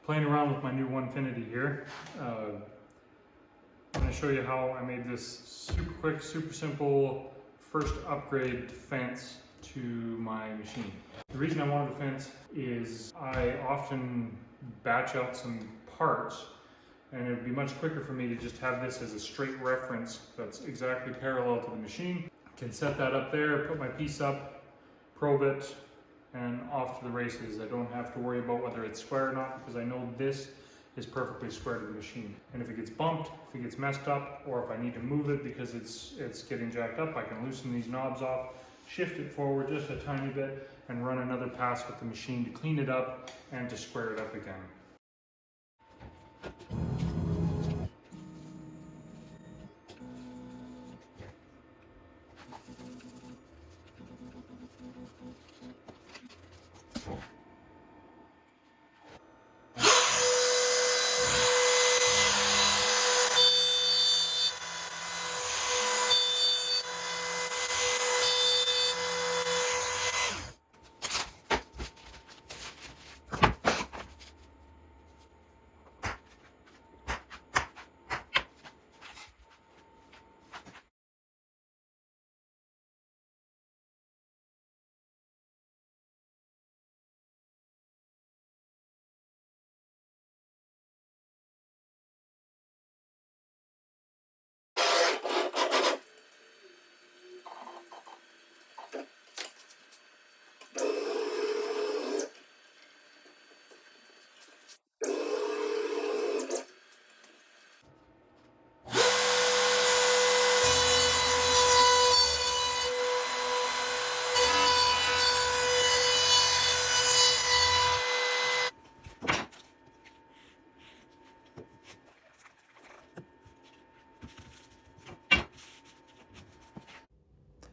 Playing around with my new Onefinity here. I'm going to show you how I made this super quick, super simple first upgrade fence to my machine. The reason I wanted a fence is I often batch out some parts, and it would be much quicker for me to just have this as a straight reference that's exactly parallel to the machine. I can set that up there, put my piece up, probe it, and off to the races. I don't have to worry about whether it's square or not, because I know this is perfectly square to the machine. And if it gets bumped, if it gets messed up, or if I need to move it because it's getting jacked up, I can loosen these knobs off, shift it forward just a tiny bit, and run another pass with the machine to clean it up and to square it up again.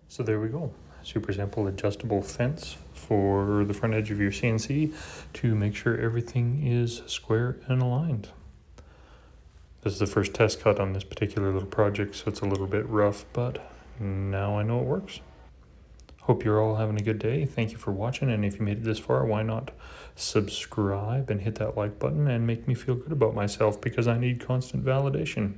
So there we go. Super simple adjustable fence for the front edge of your CNC to make sure everything is square and aligned. This is the first test cut on this particular little project, so it's a little bit rough, but now I know it works. Hope you're all having a good day. Thank you for watching, and if you made it this far, why not subscribe and hit that like button and make me feel good about myself, because I need constant validation.